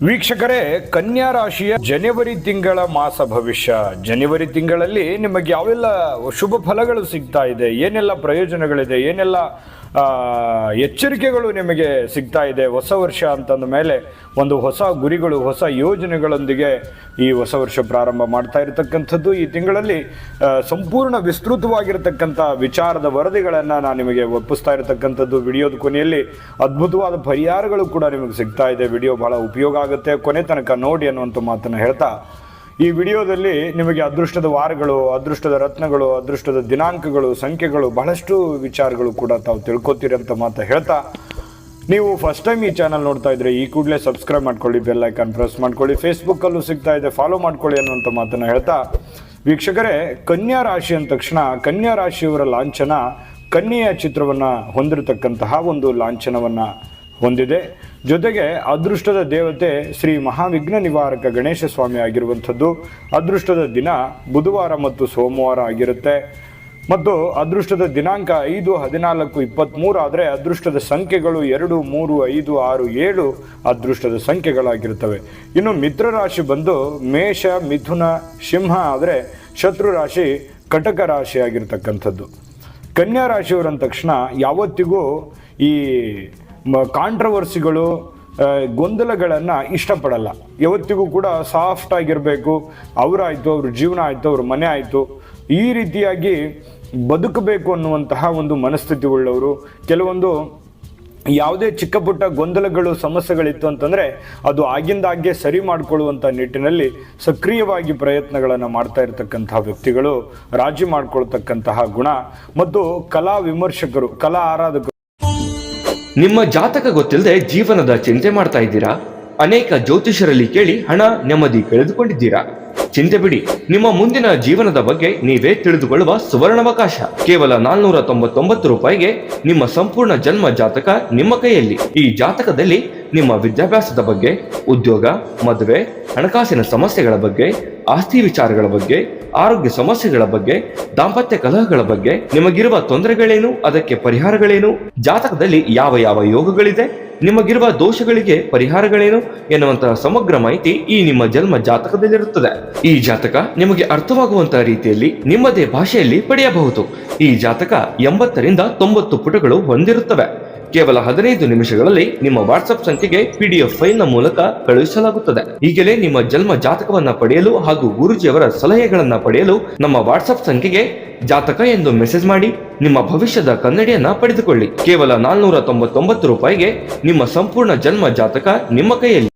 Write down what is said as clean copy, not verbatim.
ವೀಕ್ಷಕರೇ, ಕನ್ಯಾ ರಾಶಿಯ ಜನವರಿ ತಿಂಗಳ ಮಾಸ ಭವಿಷ್ಯ. ಜನವರಿ ತಿಂಗಳಲ್ಲಿ ನಿಮಗೆ ಯಾವೆಲ್ಲ ಶುಭ ಫಲಗಳು ಸಿಗ್ತಾ ಇದೆ, ಏನೆಲ್ಲ ಪ್ರಯೋಜನಗಳಿದೆ, ಏನೆಲ್ಲ ಎಚ್ಚರಿಕೆಗಳು ನಿಮಗೆ ಸಿಗ್ತಾ ಇದೆ. ಹೊಸ ವರ್ಷ ಅಂತಂದ ಮೇಲೆ ಒಂದು ಹೊಸ ಗುರಿಗಳು, ಹೊಸ ಯೋಜನೆಗಳೊಂದಿಗೆ ಈ ಹೊಸ ವರ್ಷ ಪ್ರಾರಂಭ ಮಾಡ್ತಾ ಇರತಕ್ಕಂಥದ್ದು. ಈ ತಿಂಗಳಲ್ಲಿ ಸಂಪೂರ್ಣ ವಿಸ್ತೃತವಾಗಿರತಕ್ಕಂಥ ವಿಚಾರದ ವರದಿಗಳನ್ನು ನಾನು ನಿಮಗೆ ಒಪ್ಪಿಸ್ತಾ ಇರತಕ್ಕಂಥದ್ದು. ವಿಡಿಯೋದ ಕೊನೆಯಲ್ಲಿ ಅದ್ಭುತವಾದ ಪರಿಹಾರಗಳು ಕೂಡ ನಿಮಗೆ ಸಿಗ್ತಾ ಇದೆ. ವಿಡಿಯೋ ಬಹಳ ಉಪಯೋಗ ಆಗುತ್ತೆ, ಕೊನೆ ತನಕ ನೋಡಿ ಅನ್ನುವಂಥ ಮಾತನ್ನು ಹೇಳ್ತಾ, ಈ ವಿಡಿಯೋದಲ್ಲಿ ನಿಮಗೆ ಅದೃಷ್ಟದ ವಾರಗಳು, ಅದೃಷ್ಟದ ರತ್ನಗಳು, ಅದೃಷ್ಟದ ದಿನಾಂಕಗಳು, ಸಂಖ್ಯೆಗಳು, ಬಹಳಷ್ಟು ವಿಚಾರಗಳು ಕೂಡ ತಾವು ತಿಳ್ಕೊತೀರಿ ಅಂತ ಮಾತು ಹೇಳ್ತಾ, ನೀವು ಫಸ್ಟ್ ಟೈಮ್ ಈ ಚಾನಲ್ ನೋಡ್ತಾ ಇದ್ರೆ ಈ ಕೂಡಲೇ ಸಬ್ಸ್ಕ್ರೈಬ್ ಮಾಡ್ಕೊಳ್ಳಿ, ಬೆಲ್ ಐಕಾನ್ ಪ್ರೆಸ್ ಮಾಡ್ಕೊಳ್ಳಿ, ಫೇಸ್ಬುಕ್ಕಲ್ಲೂ ಸಿಗ್ತಾ ಇದೆ, ಫಾಲೋ ಮಾಡ್ಕೊಳ್ಳಿ ಅನ್ನುವಂಥ ಮಾತನ್ನು ಹೇಳ್ತಾ, ವೀಕ್ಷಕರೇ, ಕನ್ಯಾ ರಾಶಿ ಅಂದ ತಕ್ಷಣ ಕನ್ಯಾ ರಾಶಿಯವರ ಲಾಂಛನ ಕನ್ಯೆಯ ಚಿತ್ರವನ್ನು ಹೊಂದಿರತಕ್ಕಂತಹ ಒಂದು ಲಾಂಛನವನ್ನು ಹೊಂದಿದೆ. ಜೊತೆಗೆ ಅದೃಷ್ಟದ ದೇವತೆ ಶ್ರೀ ಮಹಾವಿಘ್ನ ನಿವಾರಕ ಗಣೇಶ ಸ್ವಾಮಿ ಆಗಿರುವಂಥದ್ದು. ಅದೃಷ್ಟದ ದಿನ ಬುಧವಾರ ಮತ್ತು ಸೋಮವಾರ ಆಗಿರುತ್ತೆ. ಮತ್ತು ಅದೃಷ್ಟದ ದಿನಾಂಕ 5, 14, 23 ಆದರೆ ಅದೃಷ್ಟದ ಸಂಖ್ಯೆಗಳು 2, 3, 5, 6, 7 ಅದೃಷ್ಟದ ಸಂಖ್ಯೆಗಳಾಗಿರ್ತವೆ. ಇನ್ನು ಮಿತ್ರ ರಾಶಿ ಬಂದು ಮೇಷ, ಮಿಥುನ, ಸಿಂಹ ಆದರೆ ಶತ್ರು ರಾಶಿ ಕಟಕ ರಾಶಿ ಆಗಿರ್ತಕ್ಕಂಥದ್ದು. ಕನ್ಯಾ ರಾಶಿಯವರಂದ ತಕ್ಷಣ ಯಾವತ್ತಿಗೂ ಈ ಕಾಂಟ್ರವರ್ಸಿಗಳು, ಗೊಂದಲಗಳನ್ನು ಇಷ್ಟಪಡಲ್ಲ. ಯಾವತ್ತಿಗೂ ಕೂಡ ಸಾಫ್ಟ್ ಆಗಿರಬೇಕು. ಅವರಾಯಿತು, ಅವ್ರ ಜೀವನ ಆಯಿತು, ಅವ್ರ ಮನೆ ಆಯಿತು, ಈ ರೀತಿಯಾಗಿ ಬದುಕಬೇಕು ಅನ್ನುವಂತಹ ಒಂದು ಮನಸ್ಥಿತಿ ಉಳ್ಳವರು. ಕೆಲವೊಂದು ಯಾವುದೇ ಚಿಕ್ಕ ಪುಟ್ಟ ಗೊಂದಲಗಳು, ಸಮಸ್ಯೆಗಳಿತ್ತು ಅಂತಂದರೆ ಅದು ಆಗಿಂದಾಗ್ಗೆ ಸರಿ ಮಾಡಿಕೊಳ್ಳುವಂಥ ನಿಟ್ಟಿನಲ್ಲಿ ಸಕ್ರಿಯವಾಗಿ ಪ್ರಯತ್ನಗಳನ್ನು ಮಾಡ್ತಾ ಇರತಕ್ಕಂತಹ ವ್ಯಕ್ತಿಗಳು, ರಾಜಿ ಮಾಡಿಕೊಳ್ತಕ್ಕಂತಹ ಗುಣ ಮತ್ತು ಕಲಾ ವಿಮರ್ಶಕರು, ಕಲಾ ಆರಾಧಕರು. ನಿಮ್ಮ ಜಾತಕ ಗೊತ್ತಿಲ್ಲದೆ ಜೀವನದ ಚಿಂತೆ ಮಾಡ್ತಾ ಇದ್ದೀರಾ? ಅನೇಕ ಜ್ಯೋತಿಷರಲ್ಲಿ ಕೇಳಿ ಹಣ, ನೆಮ್ಮದಿ ಕಳೆದುಕೊಂಡಿದ್ದೀರಾ? ಚಿಂತೆ ಬಿಡಿ, ನಿಮ್ಮ ಮುಂದಿನ ಜೀವನದ ಬಗ್ಗೆ ನೀವೇ ತಿಳಿದುಕೊಳ್ಳುವ ಸುವರ್ಣಾವಕಾಶ. ಕೇವಲ 499 ರೂಪಾಯಿಗೆ ನಿಮ್ಮ ಸಂಪೂರ್ಣ ಜನ್ಮ ಜಾತಕ ನಿಮ್ಮ ಕೈಯಲ್ಲಿ. ಈ ಜಾತಕದಲ್ಲಿ ನಿಮ್ಮ ವಿದ್ಯಾಭ್ಯಾಸದ ಬಗ್ಗೆ, ಉದ್ಯೋಗ, ಮದುವೆ, ಹಣಕಾಸಿನ ಸಮಸ್ಯೆಗಳ ಬಗ್ಗೆ, ಆಸ್ತಿ ವಿಚಾರಗಳ ಬಗ್ಗೆ, ಆರೋಗ್ಯ ಸಮಸ್ಯೆಗಳ ಬಗ್ಗೆ, ದಾಂಪತ್ಯ ಕಲಹಗಳ ಬಗ್ಗೆ, ನಿಮಗಿರುವ ತೊಂದರೆಗಳೇನು, ಅದಕ್ಕೆ ಪರಿಹಾರಗಳೇನು, ಜಾತಕದಲ್ಲಿ ಯಾವ ಯಾವ ಯೋಗಗಳಿದೆ, ನಿಮಗಿರುವ ದೋಷಗಳಿಗೆ ಪರಿಹಾರಗಳೇನು ಎನ್ನುವಂತಹ ಸಮಗ್ರ ಮಾಹಿತಿ ಈ ನಿಮ್ಮ ಜನ್ಮ ಜಾತಕದಲ್ಲಿರುತ್ತದೆ. ಈ ಜಾತಕ ನಿಮಗೆ ಅರ್ಥವಾಗುವಂತಹ ರೀತಿಯಲ್ಲಿ ನಿಮ್ಮದೇ ಭಾಷೆಯಲ್ಲಿ ಪಡೆಯಬಹುದು. ಈ ಜಾತಕ 80ರಿಂದ 90 ಪುಟಗಳು ಹೊಂದಿರುತ್ತವೆ. ಕೇವಲ 15 ನಿಮಿಷಗಳಲ್ಲಿ ನಿಮ್ಮ ವಾಟ್ಸ್ಆಪ್ ಸಂಖ್ಯೆಗೆ PDF ಫೈಲ್ನ ಮೂಲಕ ಕಳುಹಿಸಲಾಗುತ್ತದೆ. ಈಗಲೇ ನಿಮ್ಮ ಜನ್ಮ ಜಾತಕವನ್ನ ಪಡೆಯಲು ಹಾಗೂ ಗುರುಜಿಯವರ ಸಲಹೆಗಳನ್ನ ಪಡೆಯಲು ನಮ್ಮ ವಾಟ್ಸ್ಆಪ್ ಸಂಖ್ಯೆಗೆ ಜಾತಕ ಎಂದು ಮೆಸೇಜ್ ಮಾಡಿ ನಿಮ್ಮ ಭವಿಷ್ಯದ ಕನ್ನಡಿಯನ್ನ ಪಡೆದುಕೊಳ್ಳಿ. ಕೇವಲ 499 ರೂಪಾಯಿಗೆ ನಿಮ್ಮ ಸಂಪೂರ್ಣ ಜನ್ಮ ಜಾತಕ ನಿಮ್ಮ ಕೈಯಲ್ಲಿ.